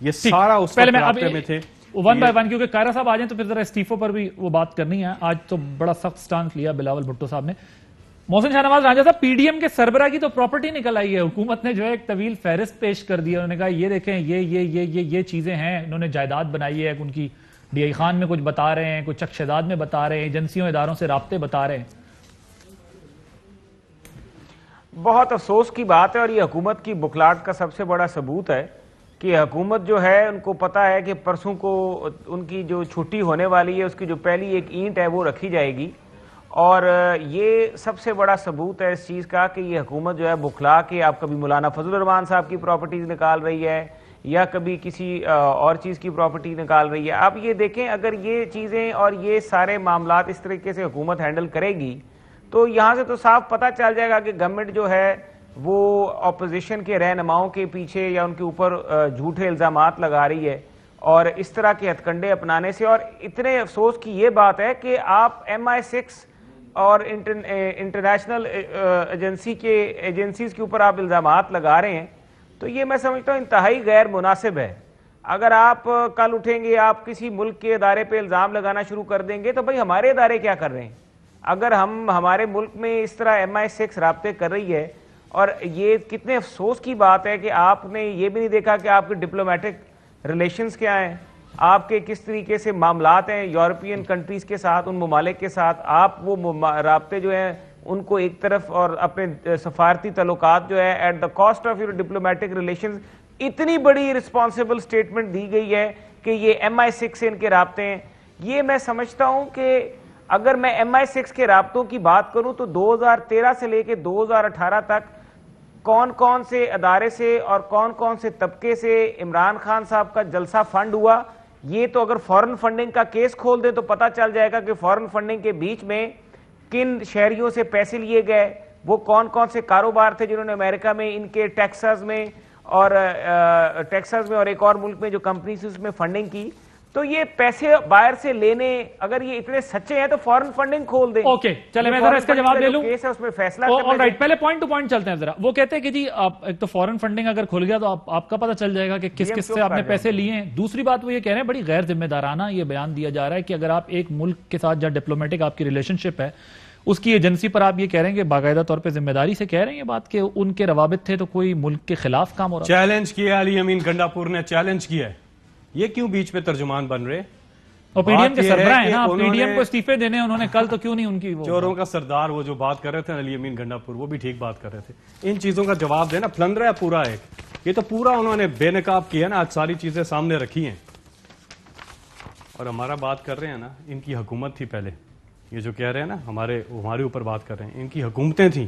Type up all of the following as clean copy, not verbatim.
یہ سارا اس پہلے میں رابطے میں تھے. ون بائی ون, کیونکہ قائرہ صاحب آ جائیں تو پھر ذرا استعفوں پر بھی وہ بات کرنی ہے. آج تو بڑا سخت سٹانس لیا بلاول بھٹو صاحب نے. محسن شاہ نواز رانجھا صاحب, پی ڈی ایم کے سربراہ کی تو پراپرٹی نکل آئی ہے. حکومت نے جو ہے ایک طویل فہرست پیش کر دی ہے. انہوں نے کہا یہ دیکھیں یہ چیزیں ہیں, انہوں نے جائیداد بنائی ہے, ان کی ڈی آئی خان میں کچھ بتا رہے ہیں, کچھ چکشداد میں بتا رہے ہیں, ایجنسیوں اداروں سے رابطے بتا رہے ہیں. بہت افسوس کی بات ہے, اور یہ حکومت کی بکلاٹ کا سب سے بڑا ثبوت ہے کہ حکومت جو ہے ان کو پتا ہے کہ پرسوں کو ان کی جو چھٹی ہونے والی ہے اس کی جو پہلی ایک اینٹ ہے وہ رکھی جائے گی. اور یہ سب سے بڑا ثبوت ہے اس چیز کا کہ یہ حکومت جو ہے بکھلا کے آپ کبھی مولانا فضل الرحمان صاحب کی پراپرٹیز نکال رہی ہے یا کبھی کسی اور چیز کی پراپرٹی نکال رہی ہے. آپ یہ دیکھیں, اگر یہ چیزیں اور یہ سارے معاملات اس طریقے سے حکومت ہینڈل کرے گی تو یہاں سے تو صاف پتہ چل جائے گا کہ گورنمنٹ جو ہے وہ اپوزیشن کے رہنماؤں کے پیچھے یا ان کے اوپر جھوٹے الزامات لگا رہی ہے, اور اس طرح کے ہتھ کنڈے اپنانے سے. اور اتنے افسوس کی یہ بات ہے کہ آپ MI6 اور انٹرنیشنل ایجنسیز کے اوپر آپ الزامات لگا رہے ہیں, تو یہ میں سمجھتا ہوں انتہائی غیر مناسب ہے. اگر آپ کل اٹھیں گے, آپ کسی ملک کے ادارے پہ الزام لگانا شروع کر دیں گے تو بھائی ہمارے ادارے کیا کر رہے ہیں؟ اگر ہمارے ملک میں اس طرح MI6 رابطے کر رہی ہے, اور یہ کتنے افسوس کی بات ہے کہ آپ نے یہ بھی نہیں دیکھا کہ آپ کے ڈپلومیٹک ریلیشنز کیا ہیں, آپ کے کس طریقے سے معاملات ہیں یورپین کنٹریز کے ساتھ, ان ممالک کے ساتھ. آپ وہ رابطے جو ہیں ان کو ایک طرف, اور اپنے سفارتی تعلقات جو ہے at the cost of your diplomatic relations. اتنی بڑی رسپانسبل سٹیٹمنٹ دی گئی ہے کہ یہ MI6 سے ان کے رابطے ہیں. یہ میں سمجھتا ہوں کہ اگر میں MI6 کے رابطوں کی بات کروں تو 2013 سے لے کے 2018 تک کون کون سے ادارے سے اور کون کون سے طبقے سے عمران خان صاحب کا جلسہ فنڈ ہوا, یہ تو اگر فورن فنڈنگ کا کیس کھول دیں تو پتہ چل جائے گا کہ فورن فنڈنگ کے بیچ میں کن شہریوں سے پیسے لیے گئے, وہ کون کون سے کاروبار تھے جنہوں نے امریکہ میں ان کے ٹیکساس میں اور ایک اور ملک میں جو کمپنیز اس میں فنڈنگ کی. تو یہ پیسے باہر سے لینے, اگر یہ اتنے سچے ہیں تو فورن فنڈنگ کھول دیں. اوکے, چلے میں ذرا اس کا جواب لے لوں. کیس ہے اس میں فیصلہ رائٹ, پہلے پوائنٹ ٹو پوائنٹ چلتے ہیں ذرا. وہ کہتے ہیں کہ جی ایک تو فورن فنڈنگ اگر کھل گیا تو آپ کا پتہ چل جائے گا کہ کس کس سے آپ نے پیسے لیے ہیں. دوسری بات وہ یہ کہہ رہے ہیں, بڑی غیر ذمہ دارانہ یہ بیان دیا جا رہا ہے کہ اگر آپ ایک ملک کے ساتھ جہاں ڈپلومیٹک آپ کی ریلیشن شپ ہے اس کی ایجنسی پر آپ یہ کہہ رہے ہیں کہ باقاعدہ طور پہ ذمہ داری سے کہہ رہے ہیں یہ بات کہ ان کے روابط تھے تو کوئی ملک کے خلاف کام ہو رہا ہے. چیلنج کیا علی امین گنڈا پور نے, چیلنج کیا ہے. یہ کیوں بیچ میں ترجمان بن رہے؟ اور پی ڈی ایم کے سربراہ ہیں نا, پی ڈی ایم کو استعفے دینے انہوں نے کل, تو کیوں نہیں ان کی چوروں کا سردار وہ جو بات کر رہے تھے علی امین گنڈا پور, وہ بھی ٹھیک بات کر رہے تھے. ان چیزوں کا جواب دینا پلندر ہے پورا ایک, یہ تو پورا انہوں نے بے نقاب کیا نا, آج ساری چیزیں سامنے رکھی ہیں. اور ہمارا بات کر رہے ہیں نا, ان کی حکومت تھی پہلے, یہ جو کہہ رہے ہیں نا ہمارے اوپر بات کر رہے ہیں, ان کی حکومتیں تھیں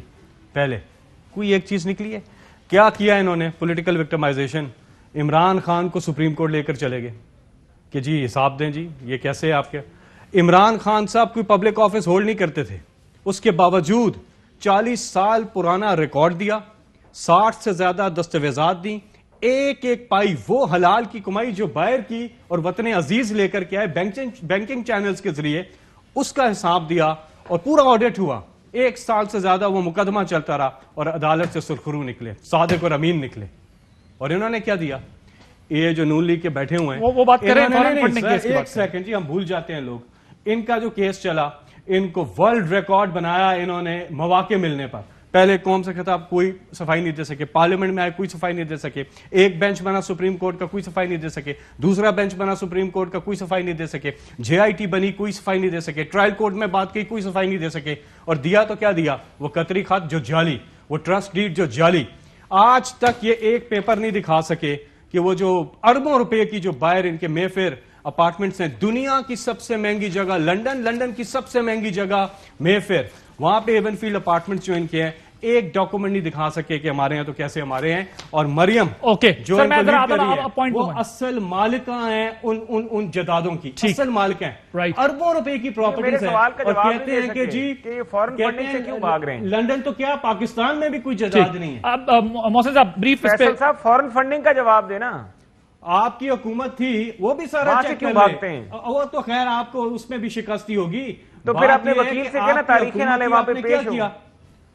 پہلے, کوئی ایک چیز نکلی ہے؟ کیا کیا انہوں نے؟ Political victimization. عمران خان کو سپریم کورٹ لے کر چلے گئے کہ جی حساب دیں جی, یہ کیسے ہے آپ کے. عمران خان صاحب کوئی پبلک آفس ہولڈ نہیں کرتے تھے, اس کے باوجود 40 سال پرانا ریکارڈ دیا, 60 سے زیادہ دستاویزات دیں, ایک ایک پائی وہ حلال کی کمائی جو باہر کی اور وطن عزیز لے کر کے آئے بینکنگ چینلز کے ذریعے, اس کا حساب دیا اور پورا آڈٹ ہوا. 1 سال سے زیادہ وہ مقدمہ چلتا رہا اور عدالت سے سرخرو نکلے, صادق اور امین نکلے. اور انہوں نے کیا دیا؟ یہ جو نون لیگ کے بیٹھے ہوئے ہیں وہ بات کر رہے ہیں, ایک سیکنڈ جی, ہم بھول جاتے ہیں لوگ. ان کا جو کیس چلا, ان کو ورلڈ ریکارڈ بنایا انہوں نے مواقع ملنے پر. پہلے قوم سے خطاب کوئی صفائی نہیں دے سکے, پارلیمنٹ میں آئے کوئی صفائی نہیں دے سکے, ایک بینچ بنا سپریم کورٹ کا کوئی صفائی نہیں دے سکے, دوسرا بینچ بنا سپریم کورٹ کا کوئی صفائی نہیں دے سکے, JIT بنی کوئی صفائی نہیں دے سکے, ٹرائل کورٹ میں بات کی کوئی صفائی نہیں دے سکے. اور دیا تو کیا دیا؟ وہ قطری خط جو جعلی, وہ ٹرسٹ ڈیڈ جو جعلی. آج تک یہ ایک پیپر نہیں دکھا سکے کہ وہ جو اربوں روپے کی جو باہر ان کے میفیر اپارٹمنٹس ہیں, دنیا کی سب سے مہنگی جگہ لنڈن کی سب سے مہنگی جگہ میفیر, وہاں پہ ایون فیلڈ اپارٹمنٹس جو ان کے ہیں, ایک ڈاکومنٹ نہیں دکھا سکے کہ ہمارے ہیں تو کیسے ہمارے ہیں. اور مریم جو ان کو لیڈ کر رہی ہے وہ اصل مالکہ ہیں ان جدادوں کی, اصل مالک ہیں, اربوں روپے کی پراپرٹیز ہیں. اور کہتے ہیں کہ جی فورن فنڈنگ سے کیوں بھاگ رہے ہیں؟ لنڈن تو کیا, پاکستان میں بھی کوئی جداد نہیں ہے. اب محسن صاحب بریف فیصل صاحب فورن فنڈنگ کا جواب دینا. آپ کی حکومت تھی, وہ بھی سارا چیک کر لیں. وہ تو خیر آپ کو اس میں بھی شکستی ہوگی, تو پھر اپنے وکیل سے کہنا تاریخیں نالے وہاں پہ پیش ہو.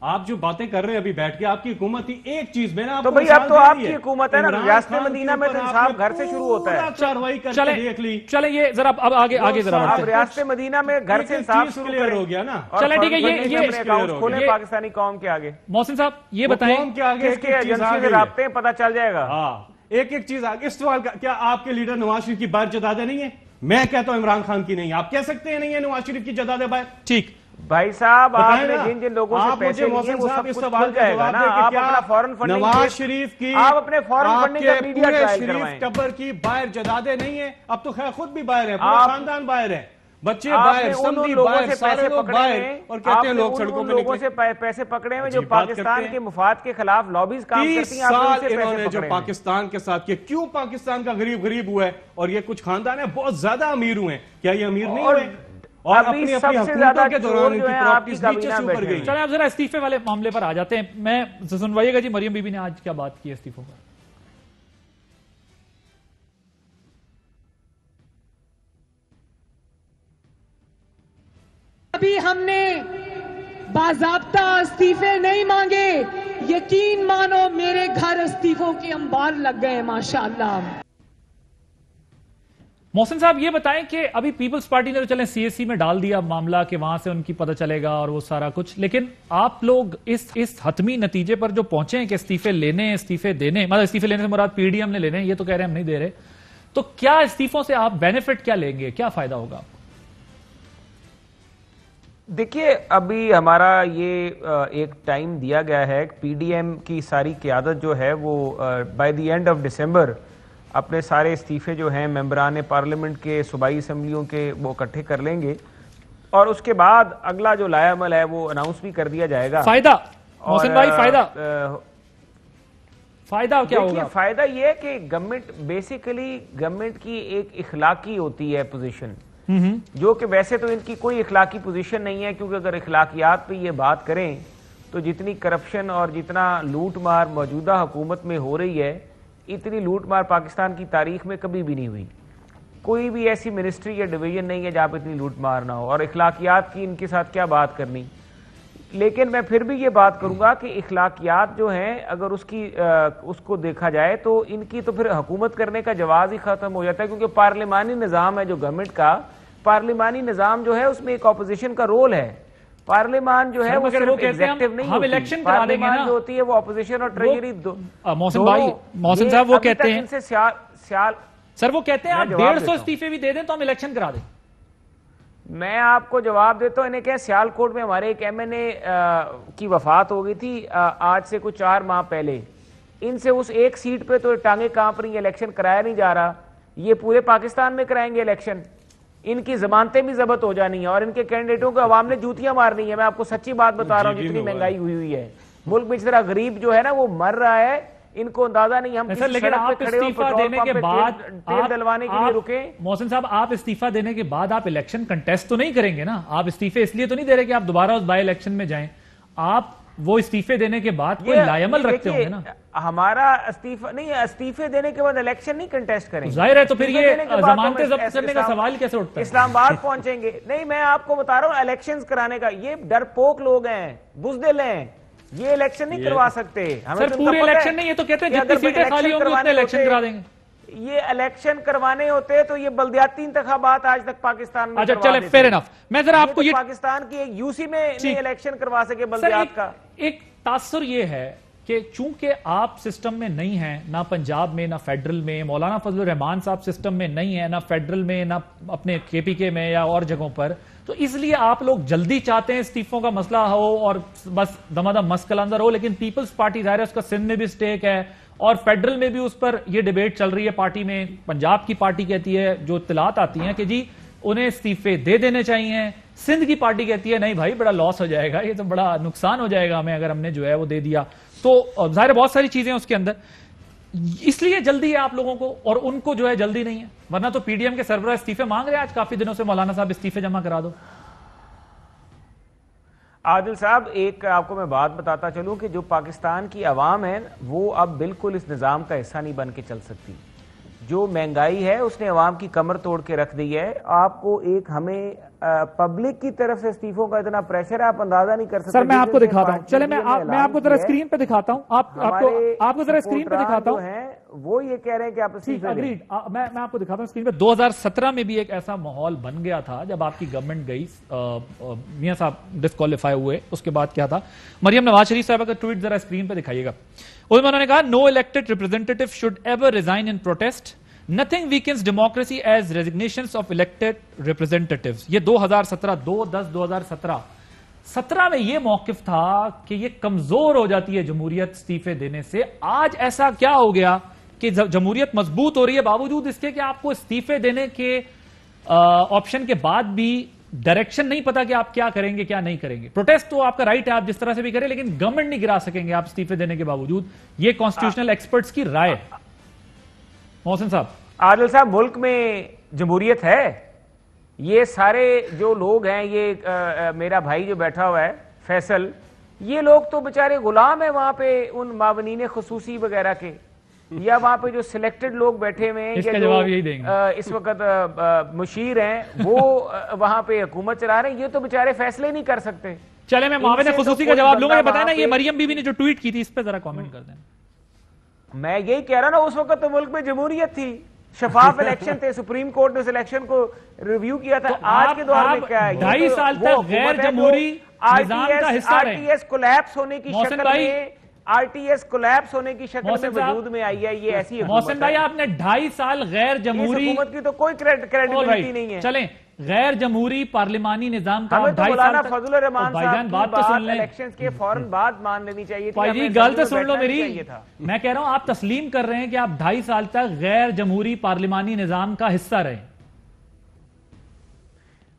آپ جو باتیں کر رہے ہیں ابھی بیٹھ کے، آپ کی حکومت تھی، ایک چیز میں نا تو بھائی اب تو آپ کی حکومت ہے نا، ریاست مدینہ میں تو انصاف گھر سے شروع ہوتا ہے. چاروائی کر کے دیکھ لی. چلیں یہ ذرا اب آگے ذرا اب ریاست مدینہ میں گھر سے انصاف شروع کلیئر ہو گیا نا. چلیں ٹھیک ہے، یہ اپنے اکاؤنٹ کھولیں پاکستانی قوم کے آگے. محسن صاحب یہ بتائیں قوم کے آگے کہ ایجنسی سے رابطے ہیں، پتہ چل جائے گا. ہاں ایک چیز آگے. اس سوال کا کیا آپ کے لیڈر نواز شریف کی باہر جدادیں نہیں ہے؟ میں کہتا ہوں عمران خان کی نہیں. آپ کہہ سکتے ہیں نہیں ہے نواز شریف کی جدادیں باہر؟ ٹھیک بھائی صاحب، آپ نے جن لوگوں سے پیسے لیے وہ سب کچھ کھل جائے گا نا. آپ اپنا فورن فنڈنگ، نواز شریف کی، آپ اپنے فورن فنڈنگ کا میڈیا ٹرائل کروائیں. شریف ٹبر کی باہر جدادیں نہیں ہیں. اب تو خیر خود بھی باہر ہے، پورا خاندان باہر ہے، بچے باہر، سمدھی باہر، سارے لوگ باہر، اور کہتے ہیں لوگ سڑکوں پہ لوگوں سے پیسے پکڑے ہوئے جو پاکستان کے مفاد کے خلاف لابیز کام کرتی ہیں. 30 سال انہوں نے جو پاکستان کے ساتھ کیا، کیوں پاکستان کا غریب ہوا ہے؟ اور یہ کچھ خاندان ہے بہت زیادہ امیر ہوئے ہیں، کیا یہ امیر نہیں ہوئے؟ اور اپنی حکومتوں کے دوران ان کی پراپرٹیز نیچے سے اوپر گئی. چلیں اب ذرا استعفے والے معاملے پر آ جاتے ہیں. میں سنوائیے گا جی، مریم بی بی نے آج کیا بات کی استعفوں پر. ابھی ہم نے باضابطہ استعفے نہیں مانگے، یقین مانو میرے گھر استعفوں کے انبار لگ گئے ماشاءاللہ. محسن صاحب یہ بتائیں کہ ابھی پیپلز پارٹی نے تو چلیں سی ایس سی میں ڈال دیا معاملہ کہ وہاں سے ان کی پتہ چلے گا اور وہ سارا کچھ، لیکن آپ لوگ اس حتمی نتیجے پر جو پہنچے ہیں کہ استعفے لینے، استعفے دینے، مطلب استعفے لینے سے مراد پی ڈی ایم نے لینے، یہ تو کہہ رہے ہیں ہم نہیں دے رہے، تو کیا استعفوں سے آپ بینیفٹ کیا لیں گے، کیا فائدہ ہوگا؟ دیکھیے ابھی ہمارا یہ ایک ٹائم دیا گیا ہے، پی ڈی ایم کی ساری قیادت جو ہے وہ by the end of December اپنے سارے استعفے جو ہیں ممبران پارلیمنٹ کے، صوبائی اسمبلیوں کے، وہ اکٹھے کر لیں گے، اور اس کے بعد اگلا جو لائے عمل ہے وہ اناؤنس بھی کر دیا جائے گا. فائدہ محسن بھائی، فائدہ کیا ہوگا؟ فائدہ یہ ہے کہ گورنمنٹ بیسیکلی گورنمنٹ کی ایک اخلاقی ہوتی ہے پوزیشن، جو کہ ویسے تو ان کی کوئی اخلاقی پوزیشن نہیں ہے، کیونکہ اگر اخلاقیات پہ یہ بات کریں تو جتنی کرپشن اور جتنا لوٹ مار موجودہ حکومت میں ہو رہی ہے، اتنی لوٹ مار پاکستان کی تاریخ میں کبھی بھی نہیں ہوئی. کوئی بھی ایسی منسٹری یا ڈویژن نہیں ہے جہاں پہ اتنی لوٹ مار نہ ہو، اور اخلاقیات کی ان کے ساتھ کیا بات کرنی. لیکن میں پھر بھی یہ بات کروں گا کہ اخلاقیات جو ہیں اگر اس کو دیکھا جائے تو ان کی تو پھر حکومت کرنے کا جواز ہی ختم ہو جاتا ہے، کیونکہ پارلیمانی نظام ہے جو گورنمنٹ کا، پارلیمانی نظام جو ہے اس میں ایک اپوزیشن کا رول ہے. پارلیمان جو ہے وہ صرف ایگزیکٹو نہیں ہوتی، پارلیمان جو ہوتی ہے وہ اپوزیشن اور ٹریجری محسن صاحب وہ کہتے ہیں سر، وہ کہتے ہیں آپ 150 استعفے بھی دے دیں تو ہم الیکشن کرا دیں. میں آپ کو جواب دیتا ہوں، انہیں کہ سیال کوٹ میں ہمارے ایک ایم این اے کی وفات ہو گئی تھی آج سے کچھ 4 ماہ پہلے. ان سے اس ایک سیٹ پہ تو ٹانگیں کانپ رہی ہیں، الیکشن کرایا نہیں جا رہا. یہ پورے پاکستان میں کرائیں گے الیکشن، ان کی ضمانتیں بھی ضبط ہو جانی ہیں اور ان کے کینڈیڈیٹوں کو عوام نے جوتیاں مارنی ہیں. میں آپ کو سچی بات بتا رہا ہوں، جتنی مہنگائی ہوئی ہے ملک میں، جس طرح غریب جو ہے نا وہ مر رہا ہے، ان کو اندازہ نہیں. ہم لیکن آپ استعفا دینے کے بعد تیل ڈلوانے کے لیے رکے. محسن صاحب آپ استعفا دینے کے بعد آپ الیکشن کنٹیسٹ تو نہیں کریں گے نا؟ آپ استعفے اس لیے تو نہیں دے رہے کہ آپ دوبارہ اس بائی الیکشن میں جائیں، آپ وہ استعفے دینے کے بعد کوئی لائعمل رکھتے ہوں گے نا؟ ہمارا استعفا نہیں، استعفے دینے کے بعد الیکشن نہیں کنٹیسٹ کریں گے. ظاہر ہے، تو پھر یہ ضمانتیں ضبط کرنے کا سوال کیسے اٹھتا ہے؟ اسلام آباد پہنچیں گے نہیں، میں آپ کو بتا رہا ہوں الیکشنز کرانے کا، یہ ڈرپوک لوگ ہیں، بزدل ہیں، یہ الیکشن نہیں کروا سکتے. سر پورے الیکشن نہیں، یہ تو کہتے ہیں جتنی سیٹیں خالی ہوں گی اتنے الیکشن کرا دیں گے. یہ الیکشن کروانے ہوتے تو یہ بلدیاتی انتخابات آج تک پاکستان میں اچھا چلے فیر انف. میں ذرا آپ کو یہ پاکستان کی ایک یو سی میں نہیں الیکشن کروا سکے بلدیات کا. ایک تاثر یہ ہے کہ چونکہ آپ سسٹم میں نہیں ہیں، نہ پنجاب میں نہ فیڈرل میں، مولانا فضل الرحمان صاحب سسٹم میں نہیں ہیں، نہ فیڈرل میں نہ اپنے کے پی کے میں یا اور جگہوں پر، تو اس لیے آپ لوگ جلدی چاہتے ہیں استعفوں کا مسئلہ ہو اور بس دمادم مسکل اندر ہو. لیکن پیپلز پارٹی ظاہر ہے اس کا سندھ میں بھی سٹیک ہے اور فیڈرل میں بھی اس پر یہ ڈیبیٹ چل رہی ہے پارٹی میں. پنجاب کی پارٹی کہتی ہے، جو اطلاعات آتی ہیں کہ جی انہیں استعفے دے دینے چاہیے. سندھ کی پارٹی کہتی ہے نہیں بھائی بڑا لاس ہو جائے گا، یہ تو بڑا نقصان ہو جائے گا ہمیں اگر ہم نے جو ہے وہ دے دیا. تو ظاہر بہت ساری چیزیں اس کے اندر، اس لیے جلدی ہے آپ لوگوں کو اور ان کو جو ہے جلدی نہیں ہے. ورنہ تو پی ڈی ایم کے سربراہ استعفے مانگ رہے ہیں آج کافی دنوں سے، مولانا صاحب استعفے جمع کرا دو. عادل صاحب ایک آپ کو میں بات بتاتا چلوں کہ جو پاکستان کی عوام ہے وہ اب بالکل اس نظام کا حصہ نہیں بن کے چل سکتی. جو مہنگائی ہے اس نے عوام کی کمر توڑ کے رکھ دی ہے. آپ کو ایک ہمیں پبلک کی طرف سے استعفوں کا اتنا پریشر ہے, آپ اندازہ نہیں کر سکتے. سر میں آپ کو دکھاتا ہوں, چلے میں آپ کو ذرا اسکرین پہ دکھاتا ہوں, آپ کو ذرا اسکرین پہ دکھاتا ہوں. وہ یہ کہہ رہے ہیں کہ آپ اگریڈ, میں آپ کو دکھاتا ہوں اسکرین پہ. 2017 میں بھی ایک ایسا ماحول بن گیا تھا جب آپ کی گورنمنٹ گئی, میاں صاحب ڈسکوالیفائی ہوئے, اس کے بعد کیا تھا. مریم نواز شریف صاحبہ کا ٹویٹ ذرا اسکرین پہ دکھائیے گا. اس میں انہوں نے کہا no elected representative should ever resign in protest. Nothing weakens democracy as resignations of elected representatives. یہ 2017 17 میں یہ موقف تھا کہ یہ کمزور ہو جاتی ہے جمہوریت استعفے دینے سے. آج ایسا کیا ہو گیا کہ جمہوریت مضبوط ہو رہی ہے باوجود اس کے کہ آپ کو استعفے دینے کے آپشن کے بعد بھی ڈائریکشن نہیں پتا کہ آپ کیا کریں گے کیا نہیں کریں گے. پروٹیسٹ تو آپ کا رائٹ ہے, آپ جس طرح سے بھی کریں, لیکن گورنمنٹ نہیں گرا سکیں گے آپ استعفے دینے کے باوجود. یہ کانسٹیٹیوشنل ایکسپرٹس کی رائے. محسن صاحب, عادل صاحب, ملک میں جمہوریت ہے. یہ سارے جو لوگ ہیں, یہ میرا بھائی جو بیٹھا ہوا ہے فیصل, یہ لوگ تو بےچارے غلام ہیں وہاں پہ ان معاونین خصوصی وغیرہ کے, یا وہاں پہ جو سلیکٹڈ لوگ بیٹھے ہوئے ہیں, یا جو اس وقت مشیر ہیں وہ وہاں پہ حکومت چلا رہے ہیں, یہ تو بےچارے فیصلے نہیں کر سکتے. چلے میں معاون خصوصی کا جواب لوں گا. یہ بتائیں نا, یہ مریم بی بی نے جو ٹویٹ کی تھی اس پہ ذرا کامنٹ کر دیں. میں یہی کہہ رہا نا, اس وقت تو ملک میں جمہوریت تھی, شفاف الیکشن تھے, سپریم کورٹ نے اس الیکشن کو ریویو کیا تھا. آج کے دور میں کیا ہے, 2.5 سال تک غیر جمہوری نظام کا حصہ رہے. RTS کولیپس ہونے کی شکل میں, RTS کولیپس ہونے کی شکل میں وجود میں آئی ہے. یہ ایسی محسن بھائی, آپ نے 2.5 سال غیر جمہوری حکومت کی تو کوئی کریڈیبلٹی نہیں ہے. چلیں, غیر جمہوری پارلیمانی نظام کا ہمیں تو مولانا فضل الرحمان بھائی جان صاحب بات تو سن لیں, الیکشنز کے فوراً بعد مان لینی چاہیے تھی. بھائی جی گل تو سن لو میری. میں کہہ رہا ہوں آپ تسلیم کر رہے ہیں کہ آپ 2.5 سال تک غیر جمہوری پارلیمانی نظام کا حصہ رہے.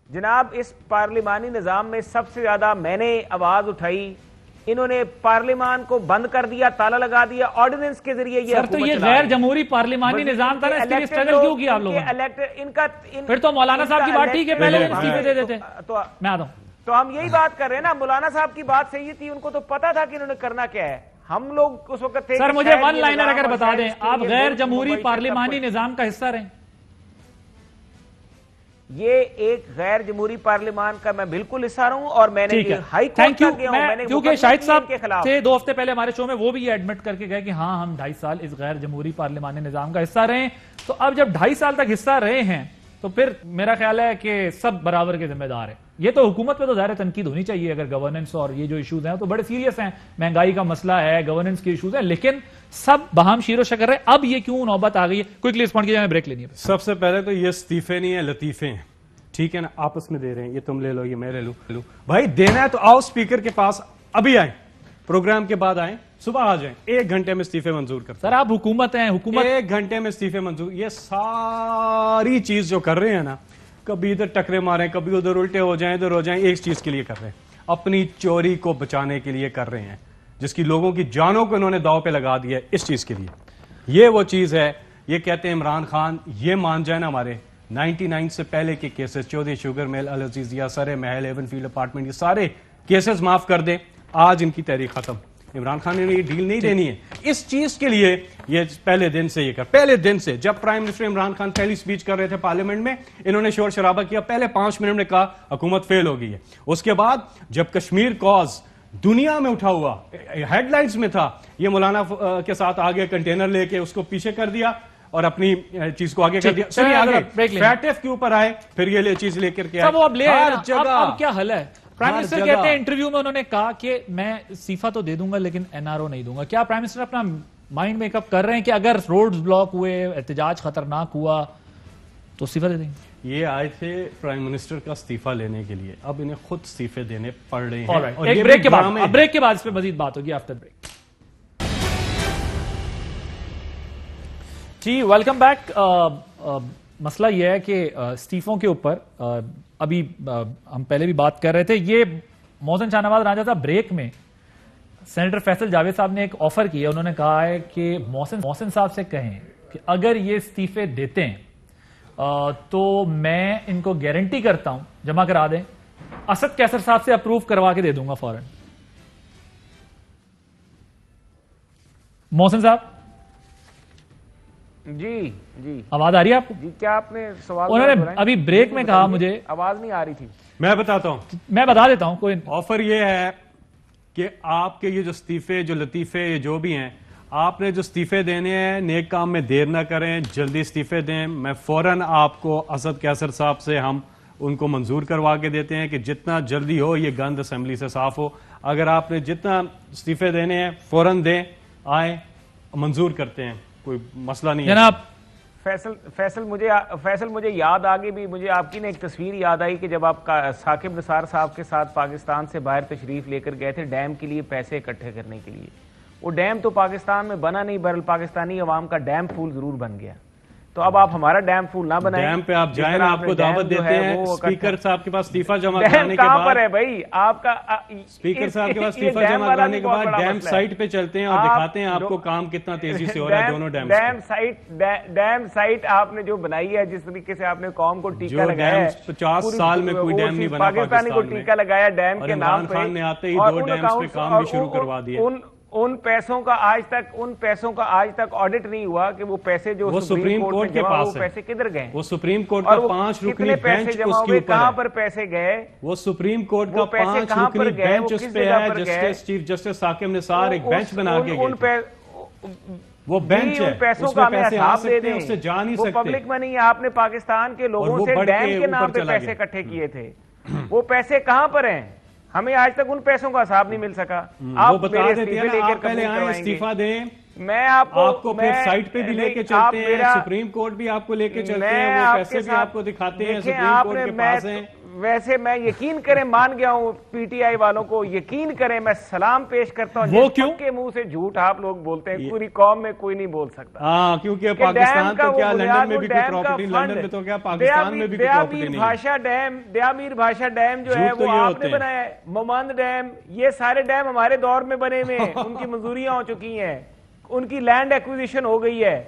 جناب, اس پارلیمانی نظام میں سب سے زیادہ میں نے آواز اٹھائی. انہوں نے پارلیمان کو بند کر دیا, تالا لگا دیا, آرڈیننس کے ذریعے یہ تو یہ غیر جمہوری پارلیمانی نظام تھا نا, اس کے لیے اسٹرگل کیوں کیا آپ لوگوں نے؟ پھر تو مولانا صاحب کی بات ٹھیک ہے, پہلے استعفے دے دیتے. میں آتا ہوں. تو ہم یہی بات کر رہے ہیں نا, مولانا صاحب کی بات صحیح تھی, ان کو تو پتا تھا کہ انہوں نے کرنا کیا ہے. ہم لوگ اس وقت تھے. سر مجھے ون لائنر اگر بتا دیں, آپ غیر جمہوری پارلیمانی نظام کا حصہ رہے. یہ ایک غیر جمہوری پارلیمان کا میں بالکل حصہ رہا ہوں, اور میں نے ہائی کورٹ تک گیا ہوں. میں نے کیونکہ شاہد صاحب تھے 2 ہفتے پہلے ہمارے شو میں, وہ بھی یہ ایڈمٹ کر کے گئے کہ ہاں ہم 2.5 سال اس غیر جمہوری پارلیمانی نظام کا حصہ رہے ہیں. تو اب جب 2.5 سال تک حصہ رہے ہیں تو پھر میرا خیال ہے کہ سب برابر کے ذمہ دار ہیں. یہ تو حکومت پہ تو ظاہر تنقید ہونی چاہیے اگر گورننس اور یہ جو ایشوز ہیں تو بڑے سیریس ہیں, مہنگائی کا مسئلہ ہے, گورننس کے ایشوز ہیں, لیکن سب باہم شیر و شکر ہے. اب یہ کیوں نوبت آ گئی ہے؟ کوئکلی رسپونڈ کیجئے, ہمیں بریک لینی ہے. سب سے پہلے تو یہ استعفے نہیں ہیں, لطیفے ہیں, ٹھیک ہے نا, آپس میں دے رہے ہیں, یہ تم لے لو, یہ میں لے لوں. بھائی دینا ہے تو آؤ اسپیکر کے پاس, ابھی آئیں, پروگرام کے بعد آئیں, صبح آ جائیں, 1 گھنٹے میں استعفے منظور کرتے ہیں. سر آپ حکومت ہیں, حکومت 1 گھنٹے میں استعفے منظور. یہ ساری چیز جو کر رہے ہیں نا, کبھی ادھر ٹکرے ماریں, کبھی ادھر الٹے ہو جائیں, ادھر ہو جائیں, ایک چیز کے لیے کر رہے ہیں, اپنی چوری کو بچانے کے لیے کر رہے ہیں, جس کی لوگوں کی جانوں کو انہوں نے داؤ پہ لگا دیا ہے اس چیز کے لیے. یہ وہ چیز ہے. یہ کہتے ہیں عمران خان یہ مان جائے نا, ہمارے 99 سے پہلے کے کیسز, چودھری شوگر مل, العزیزیہ, سرے محل, ایون فیلڈ اپارٹمنٹ, یہ سارے کیسز معاف کر دیں. آج ان کی تحریک ختم. عمران خان نے یہ ڈیل نہیں دینی ہے. اس چیز کے لیے یہ پہلے دن سے پہلے دن سے جب پرائم منسٹر عمران خان پہلی سپیچ کر رہے تھے پارلیمنٹ میں, انہوں نے شور شرابہ کیا. پہلے 5 منٹ میں کہا حکومت فیل ہو گئی ہے. اس کے بعد جب کشمیر کاز دنیا میں اٹھا ہوا, ہیڈ لائنز میں تھا, یہ مولانا کے ساتھ آگے کنٹینر لے کے اس کو پیچھے کر دیا اور اپنی چیز کو آگے کر دیا. فیٹف کے اوپر آئے, پھر یہ چیز لے کر کے ہر جگہ. اب کیا حل ہے؟ پرائم منسٹر کہتے ہیں انٹرویو میں, انہوں نے کہا کہ میں استعفیٰ تو دے دوں گا لیکن NRO نہیں دوں گا. کیا پرائم منسٹر اپنا مائنڈ میک اپ کر رہے ہیں کہ اگر روڈز بلاک ہوئے, احتجاج خطرناک ہوا تو استعفیٰ دے دیں گے؟ یہ آئے تھے پرائم منسٹر کا استعفیٰ لینے کے لیے, اب انہیں خود استعفے دینے پڑ رہے ہیں. ایک بریک کے بعد اس پہ مزید بات ہوگی آفٹر بریک. جی ویلکم بیک. مسئلہ یہ ہے کہ استعفوں کے اوپر ابھی ہم پہلے بھی بات کر رہے تھے. یہ محسن شاہ نواز راجہ صاحب بریک میں سینیٹر فیصل جاوید صاحب نے ایک آفر کیا. انہوں نے کہا ہے کہ محسن صاحب سے کہیں کہ اگر یہ استعفے دیتے ہیں تو میں ان کو گارنٹی کرتا ہوں جمع کرا دیں, اسد کیسر صاحب سے اپروو کروا کے دے دوں گا فوراً. محسن صاحب جی جی آواز آ رہی ہے آپ کو؟ جی کیا آپ نے سوال انہوں نے ابھی بریک میں کہا مجھے، آواز نہیں آ رہی تھی. میں بتاتا ہوں، میں بتا دیتا ہوں. کوئی آفر یہ ہے کہ آپ کے یہ جو استعفے، جو لطیفے جو بھی ہیں، آپ نے جو استعفے دینے ہیں نیک کام میں دیر نہ کریں، جلدی استعفے دیں. میں فوراً آپ کو اسد کیسر صاحب سے ہم ان کو منظور کروا کے دیتے ہیں کہ جتنا جلدی ہو یہ گند اسمبلی سے صاف ہو. اگر آپ نے جتنا استعفے دینے ہیں فوراً دیں، آئیں منظور کرتے ہیں، کوئی مسئلہ نہیں ہے. جناب فیصل مجھے یاد آگے بھی مجھے آپ کی ایک تصویر یاد آئی کہ جب آپ ثاقب نثار صاحب کے ساتھ پاکستان سے باہر تشریف لے کر گئے تھے ڈیم کے لیے پیسے اکٹھے کرنے کے لیے. وہ ڈیم تو پاکستان میں بنا نہیں، بہرحال پاکستانی عوام کا ڈیم پھول ضرور بن گیا. تو اب آپ ہمارا ڈیم پھول نہ بنائیں. ڈیم پہ آپ جائیں، آپ کو دعوت دیتے ہیں. اسپیکر صاحب کے پاس استعفیٰ جمع کرانے کے کہاں بعد پر ہے بھائی آپ کا؟ اسپیکر صاحب کے پاس استعفیٰ جمع کرانے کے بعد ڈیم سائٹ پہ چلتے ہیں اور دکھاتے ہیں آپ کو کام کتنا تیزی سے ہو رہا ہے دونوں ڈیم. ڈیم سائٹ آپ نے جو بنائی ہے، جس طریقے سے آپ نے قوم کو ٹیکا لگایا ہے، 50 سال میں کوئی ڈیم نہیں بنا پاکستانی کو ٹیکا لگایا ڈیم کے نام پہ، خان نے آتے ہی 2 ڈیمز پہ کام بھی شروع کروا دیا. ان پیسوں کا آج تک آڈٹ نہیں ہوا کہ وہ پیسے جو سپریم کورٹ کے پاس وہ پیسے کدھر گئے. وہ سپریم کورٹ کا 5 رکنی بینچ اس کے اوپر کہاں پر پیسے گئے. وہ سپریم کورٹ کا 5 رکنی بینچ اس پہ ہے. Justice chief justice Saqib Nisar ایک بینچ بنا کے گئے. وہ بینچ ہے، پیسوں اس کا میں پیسے آ سکتے ہیں، اس سے جا نہیں سکتے. وہ پبلک منی ہے. آپ نے پاکستان کے لوگوں سے ڈیم کے نام پہ پیسے اکٹھے کیے تھے. وہ پیسے کہاں پر ہیں؟ ہمیں آج تک ان پیسوں کا حساب نہیں مل سکا. آپ بتا دیتے ہیں آپ پہلے آئیں استعفیٰ دیں. میں آپ کو پھر سائٹ پہ بھی لے کے چلتے ہیں، سپریم کورٹ بھی آپ کو لے کے چلتے ہیں، وہ پیسے بھی آپ کو دکھاتے ہیں سپریم کورٹ کے پاس ہیں. ویسے میں یقین کریں مان گیا ہوں پی ٹی آئی والوں کو، یقین کریں میں سلام پیش کرتا ہوں. وہ کیوں کے منہ سے جھوٹ آپ لوگ بولتے ہیں، پوری قوم میں کوئی نہیں بول سکتا. ہاں کیونکہ پاکستان تو کیا لندن میں بھی کوئی پراپرٹی، لندن میں تو کیا پاکستان میں بھی کوئی پراپرٹی نہیں ہے. دیا میر بھاشا ڈیم جو ہے وہ آپ نے بنایا ہے. مومند ڈیم، یہ سارے ڈیم ہمارے دور میں بنے ہوئے ہیں. ان کی منظوریاں ہو چکی ہیں، ان کی لینڈ ایکویزیشن ہو گئی ہے.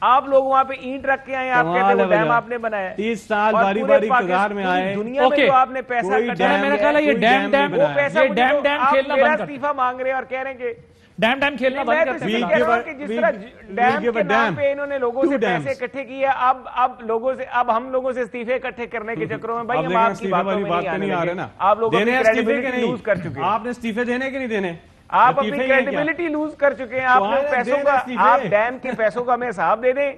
آپ لوگ وہاں پہ اینٹ رکھ کے آئے، آپ کہتے ہیں وہ ڈیم آپ نے بنایا. 30 سال باری باری اقتدار میں آئے، دنیا میں جو آپ نے پیسہ کٹایا، میرا خیال ہے یہ ڈیم وہ پیسہ ڈیم کھیلنا میرا بند کر. استعفیٰ مانگ رہے ہیں اور کہہ رہے ہیں کہ ڈیم کھیلنا بند کرتے ہیں. جس طرح ڈیم کے نام پہ انہوں نے لوگوں سے پیسے اکٹھے کیے، اب ہم لوگوں سے استعفے اکٹھے کرنے کے چکروں میں بھائی ہم آپ کی باتوں میں نہیں آ رہے. آپ لوگ اپنی کریڈیبلٹی لوز کر چکے ہیں. آپ نے استعفے دینے کے نہیں دینے، آپ اپنی کریڈیبلٹی لوز کر چکے ہیں. آپ لوگ پیسوں کا، آپ ڈیم کے پیسوں کا ہمیں حساب دے دیں،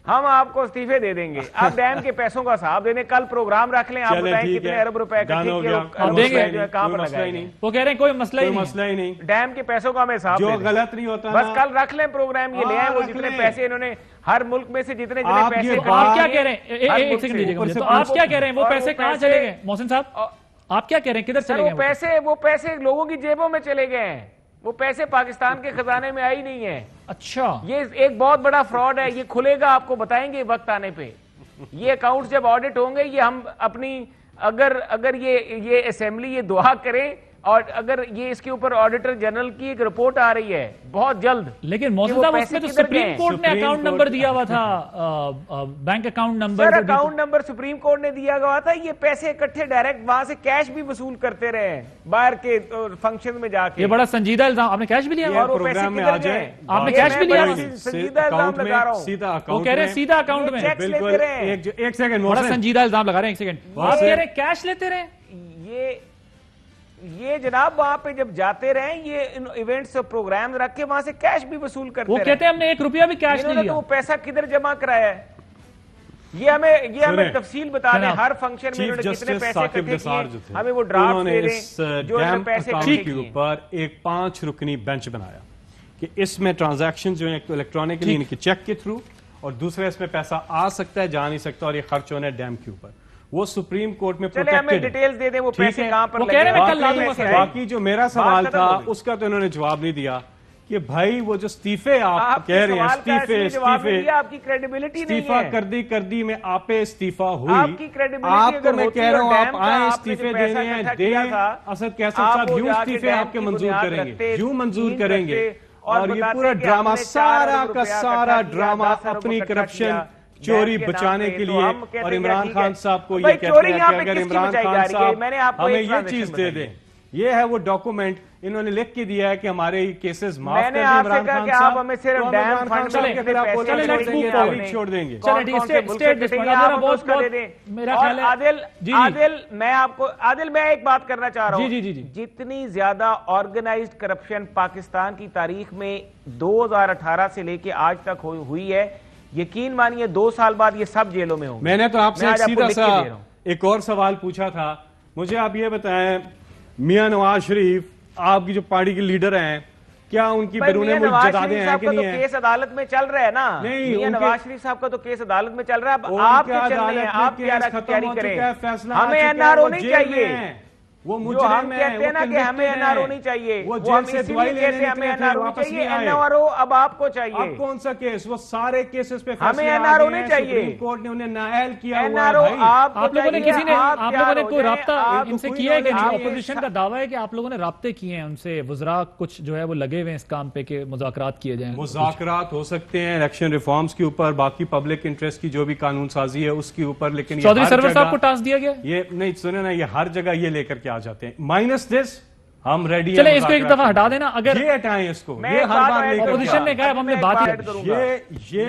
ہم آپ کو استعفے دے دیں گے. آپ ڈیم کے پیسوں کا حساب دے دیں، کل پروگرام رکھ لیں، آپ بتائیں کتنے ارب روپے اکٹھے کیے، کہاں پر لگائیں. وہ کہہ رہے ہیں کوئی مسئلہ ہی نہیں، ڈیم کے پیسوں کا ہمیں حساب جو غلط نہیں ہوتا. بس کل رکھ لیں پروگرام، یہ لے آئیں وہ جتنے پیسے انہوں نے ہر ملک میں سے جتنے پیسے. آپ کیا کہہ رہے ہیں؟ ایک سیکنڈ دیجیے گا. تو آپ کیا کہہ رہے ہیں وہ پیسے کہاں چلے گئے محسن صاحب؟ آپ کیا کہہ رہے ہیں کدھر چلے گئے؟ وہ پیسے لوگوں کی جیبوں میں چلے گئے ہیں. وہ پیسے پاکستان کے خزانے میں آئی نہیں ہیں. اچھا، یہ ایک بہت بڑا فراڈ ہے. یہ کھلے گا، آپ کو بتائیں گے وقت آنے پہ. یہ اکاؤنٹ جب آڈٹ ہوں گے، یہ ہم اپنی اگر یہ اسمبلی یہ دعا کرے اور اگر یہ اس کے اوپر آڈیٹر جنرل کی ایک رپورٹ آ رہی ہے بہت جلد. لیکن محسن صاحب اس میں تو سپریم کورٹ نے اکاؤنٹ نمبر دیا ہوا تھا، بینک اکاؤنٹ نمبر. سر اکاؤنٹ نمبر سپریم کورٹ نے دیا ہوا تھا. یہ پیسے اکٹھے ڈائریکٹ وہاں سے کیش بھی وصول کرتے رہے ہیں باہر کے فنکشن میں جا کے. یہ بڑا سنجیدہ الزام. آپ نے کیش بھی لیا اور وہ پیسے کدھر گئے؟ آپ نے کیش بھی لیا؟ سنجیدہ الزام لگا رہا ہوں. وہ کہہ رہے ہیں سیدھا اکاؤنٹ میں. بالکل. ایک سیکنڈ، بڑا سنجیدہ الزام لگا رہے ہیں. ایک سیکنڈ، آپ کہہ رہے ہیں کیش لیتے رہے. یہ جناب وہاں پہ جب جاتے رہے یہ ایونٹس پروگرام رکھ کے وہاں سے کیش بھی وصول کرتے رہے. وہ کہتے ہیں ہم نے 1 روپیہ بھی کیش نہیں لیا. تو وہ پیسہ کدھر جمع کرایا ہے یہ ہمیں تفصیل بتا دیں. ہر فنکشن میں انہوں نے کتنے پیسے اکٹھے کیے، ہمیں وہ ڈرافٹ دے دیں جو انہوں نے پیسے اکٹھے کیے. اوپر ایک 5 رکنی بینچ بنایا کہ اس میں ٹرانزیکشن جو ہیں ایک تو الیکٹرانکلی ان کے چیک کے تھرو، اور دوسرے اس میں پیسہ آ سکتا ہے جا نہیں سکتا، اور یہ خرچ ہونا ہے ڈیم کے اوپر. وہ سپریم کورٹ میں چلے ہمیں ڈیٹیلز دے دیں وہ پیسے کہاں پر لگے. باقی جو میرا سوال تھا اس کا تو انہوں نے جواب نہیں دیا کہ بھائی وہ جو استعفے آپ کہہ رہے ہیں استعفا کردی میں آپ استعفا ہوئی، آپ کو میں کہہ رہا ہوں آپ آئیں استعفے دینے ہیں دیں. اسد کیسر صاحب یوں استعفے آپ کے منظور کریں گے، یوں منظور کریں گے، اور یہ پورا ڈرامہ سارا کا سارا ڈرامہ اپنی کرپشن چوری بچانے کے لیے. اور عمران خان صاحب کو یہ کہتے ہیں کہ اگر عمران خان صاحب ہمیں یہ چیز دے دیں یہ ہے وہ ڈاکومنٹ انہوں نے لکھ کے دیا ہے کہ ہمارے کیسز معاف میں کر نے دیں آپ سے عمران کہا خان کہ آپ صاحب، ہمیں صرف تو ڈیم عمران خان فنڈ صاحب میں کے خلاف بولیں پیسے گے، چھوڑیں گے، تاریخ چھوڑ دیں گے۔ کون کون سے ملک سے کٹیں گے، آپ اس کا دے دیں۔ میرا اور خیال ہے عادل میں ایک بات کرنا چاہ رہا ہوں، جی۔ جتنی زیادہ آرگنائزڈ کرپشن پاکستان کی تاریخ میں 2018 سے لے کے آج تک ہوئی ہے، یقین مانیے 2 سال بعد یہ سب جیلوں میں ہوں گے۔ میں نے تو آپ سے آج ایک سیدھا لکھ کے سا دے رہا ہوں۔ ایک اور سوال پوچھا تھا، مجھے آپ یہ بتائیں میاں نواز شریف آپ کی جو پارٹی کے لیڈر ہیں، کیا ان کی بیرون ملک جدادیں ہیں کہ نہیں ہیں؟ کیس عدالت میں چل رہا ہے نا، میاں نواز شریف صاحب کا تو کیس عدالت میں چل رہا ہے، اب آپ کے چل رہے ہیں، آپ کیاری کریں، ہمیں این آر او نہیں چاہیے، وہ ہم کہتے ہیں نا کہ ہمیں این آر او نہیں چاہیے، وہ ہم اسی لیے کہتے ہیں ہمیں این آر او نہیں چاہیے، این آر او اب آپ کو چاہیے۔ اب کون سا کیس؟ وہ سارے کیسز پہ ہمیں این آر او نہیں چاہیے، سپریم کورٹ نے انہیں نااہل کیا این ہوا آر ہے او بھائی۔ آپ لوگوں نے کسی نے آپ لوگوں نے کوئی رابطہ ان سے کیا ہے کہ نہیں؟ آپ اپوزیشن کا دعویٰ ہے کہ آپ لوگوں نے رابطے کیے ہیں ان سے، وزراء کچھ جو ہے وہ لگے ہوئے ہیں اس کام پہ کہ مذاکرات کیے جائیں۔ مذاکرات ہو سکتے ہیں الیکشن ریفارمز کے اوپر، باقی پبلک انٹرسٹ کی جو بھی قانون سازی ہے اس کے اوپر، لیکن چودھری سرور صاحب کو ٹاسک دیا گیا؟ یہ نہیں سنیں نا، یہ ہر جگہ یہ لے کر کے آ جاتے ہیں، مائنس دس ہم ریڈی ہیں۔ چلے اس کو ایک دفعہ ہٹا دینا، اگر یہ ہٹائیں اس کو، یہ ہر بار لے کر اپوزیشن نے کہا ہم نے بات یہ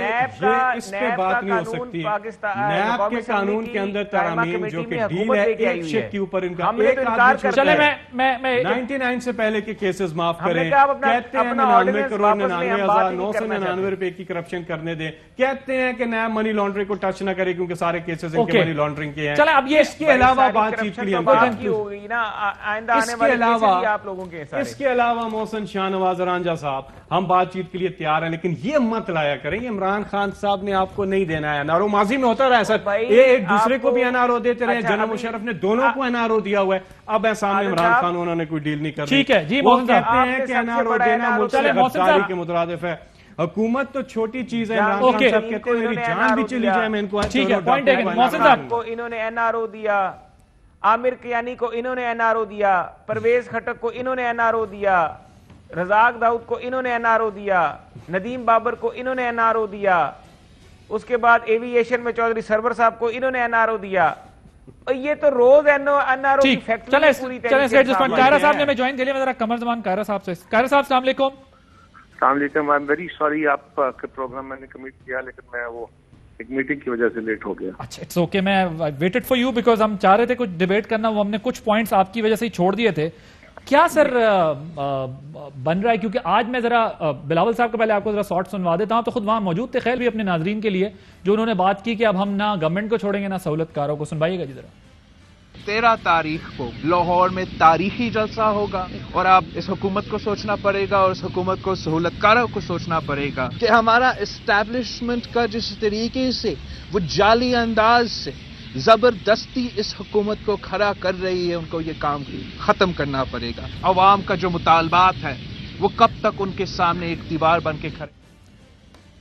اس پہ بات نہیں ہو سکتی۔ نیب کے قانون کے اندر ترامیم جو کہ ڈیل ہے ایک شک کے اوپر ان کا ایک آدمی چھوڑتا چلے ہے، میں 99 سے پہلے کے کیسز معاف ہم نے کریں، کہا اپنا کہتے ہیں اپنا 99 آرڈیننس کروڑ واپس لیں، ہم بات ہی نہیں کرنا 999 روپے کی کرپشن کرنے دیں، کہتے ہیں کہ نیب منی لانڈرنگ کو ٹچ نہ کرے کیونکہ سارے کیسز ان کے منی لانڈرنگ کے ہیں۔ چلے اب یہ اس کے علاوہ بات چیت کے لیے ہم بات کی ہوگی نا، آئندہ آنے والے کیسز آپ لوگوں کے سارے۔ اس کے علاوہ محسن شاہ نواز رانجھا صاحب، ہم بات چیت کے لیے تیار ہیں، لیکن یہ مت لایا کریں عمران خان صاحب نے آپ کو نہیں دینا ہے این آر او۔ ماضی میں ہوتا رہا ہے سر، ایک دوسرے کو بھی این آر او دیتے رہے، جنرل مشرف نے دونوں کو این آر او دیا ہوا ہے، اب سامنے عمران خان انہوں نے کوئی ڈیل نہیں کر دی۔ ٹھیک ہے جی، وہ محسن صاحب کہتے ہیں کہ این آر او دینا ملک سے غداری کے مترادف ہے۔ حکومت تو چھوٹی چیز ہے، عمران خان صاحب کہتے ہیں میری جان بھی چلی جائے میں ان کو ٹھیک ہے، پوائنٹ ہے محسن صاحب کو انہوں نے این آر او دیا، عامر کیانی کو انہوں نے این آر او دیا، پرویز خٹک کو انہوں نے این آر او دیا، رزاق داؤد کو انہوں نے این آر او دیا، ندیم بابر کو انہوں نے این آر او دیا، اس کے بعد ایوییشن میں چودھری سرور صاحب کو انہوں نے این آر او دیا۔ یہ تو روز این آر او کی فیکٹری پوری چلیں قاہرہ صاحب نے میں جوائن کے لیے ذرا قمر زمان قاہرہ صاحب سے۔ قاہرہ صاحب السلام علیکم۔ السلام علیکم، آئی ایم ویری سوری، آپ کا پروگرام میں نے کمٹ کیا لیکن میں وہ ایک میٹنگ کی وجہ سے لیٹ ہو گیا۔ اچھا اٹس اوکے، میں ویٹڈ فار یو بیکاز ہم چاہ رہے تھے کچھ ڈیبیٹ کرنا، وہ ہم نے کچھ پوائنٹس آپ کی وجہ سے ہی چھوڑ دیے تھے۔ کیا سر بن رہا ہے؟ کیونکہ آج میں ذرا بلاول صاحب کا پہلے آپ کو ذرا شارٹ سنوا دیتا ہوں، تو خود وہاں موجود تھے، خیر بھی اپنے ناظرین کے لیے جو انہوں نے بات کی کہ اب ہم نہ گورنمنٹ کو چھوڑیں گے نہ سہولت کاروں کو، سنوائیے گا جی ذرا۔ 13 تاریخ کو لاہور میں تاریخی جلسہ ہوگا اور اب اس حکومت کو سوچنا پڑے گا اور اس حکومت کو سہولت کاروں کو سوچنا پڑے گا کہ ہمارا اسٹیبلشمنٹ کا جس طریقے سے وہ جعلی انداز سے زبردستی اس حکومت کو کھڑا کر رہی ہے، ان کو یہ کام ختم کرنا پڑے گا۔ عوام کا جو مطالبات ہے وہ کب تک ان کے سامنے ایک دیوار بن کے کھڑے۔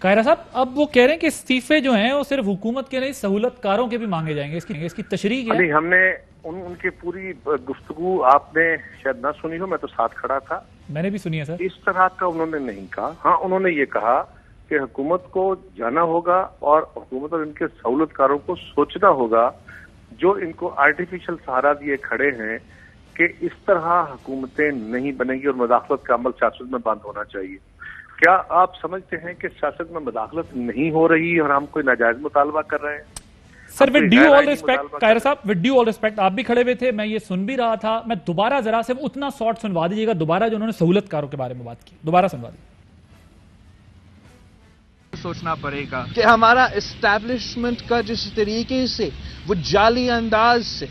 قاہرہ صاحب اب وہ کہہ رہے ہیں کہ استعفے جو ہیں وہ صرف حکومت کے نہیں سہولت کاروں کے بھی مانگے جائیں گے، اس کی تشریح کیا ہے؟ ہم نے ان کی پوری گفتگو آپ نے شاید نہ سنی ہو، میں تو ساتھ کھڑا تھا، میں نے بھی سنی ہے سر۔ اس طرح کا انہوں نے نہیں کہا۔ ہاں انہوں نے یہ کہا کہ حکومت کو جانا ہوگا اور حکومت اور ان کے سہولت کاروں کو سوچنا ہوگا جو ان کو آرٹیفیشل سہارا دیے کھڑے ہیں کہ اس طرح حکومتیں نہیں بنیں گی اور مداخلت کا عمل سیاست میں بند ہونا چاہیے۔ کیا آپ سمجھتے ہیں کہ سیاست میں مداخلت نہیں ہو رہی اور ہم کوئی ناجائز مطالبہ کر رہے ہیں؟ سر وڈ ڈیو آل ریسپیکٹ قاہرہ صاحب، وڈ ڈیو آل ریسپیکٹ، آپ بھی کھڑے ہوئے تھے، میں یہ سن بھی رہا تھا، میں دوبارہ ذرا سے اتنا شارٹ سنوا دیجیے گا دوبارہ جو انہوں نے سہولت کاروں کے بارے میں بات کی، دوبارہ سنوا دیجیے۔ سوچنا پڑے گا کہ ہمارا اسٹیبلشمنٹ کا جس طریقے سے وہ جعلی انداز سے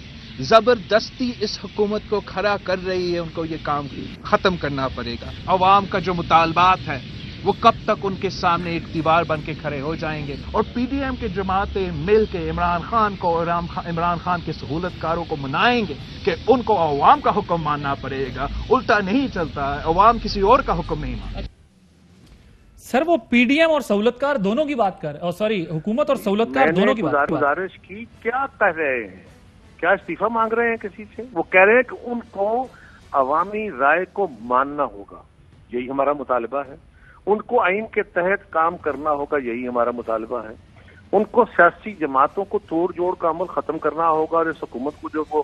زبردستی اس حکومت کو کھڑا کر رہی ہے، ان کو یہ کام ختم کرنا پڑے گا۔ عوام کا جو مطالبات ہے وہ کب تک ان کے سامنے ایک دیوار بن کے کھڑے ہو جائیں گے، اور پی ڈی ایم کے جماعتیں مل کے عمران خان کو اور عمران خان کے سہولت کاروں کو منائیں گے کہ ان کو عوام کا حکم ماننا پڑے گا۔ الٹا نہیں چلتا ہے، عوام کسی اور کا حکم نہیں مانتا۔ سر وہ پی ڈی ایم اور سہولت کار دونوں کی بات کر رہے ہیں، سوری حکومت اور سہولت کار دونوں کی بات گزارش کی، کیا کہہ رہے ہیں؟ کیا استعفیٰ مانگ رہے ہیں کسی سے؟ وہ کہہ رہے ہیں کہ ان کو عوامی رائے کو ماننا ہوگا، یہی ہمارا مطالبہ ہے۔ ان کو آئین کے تحت کام کرنا ہوگا، یہی ہمارا مطالبہ ہے۔ ان کو سیاسی جماعتوں کو توڑ جوڑ کا عمل ختم کرنا ہوگا اور اس حکومت کو جو وہ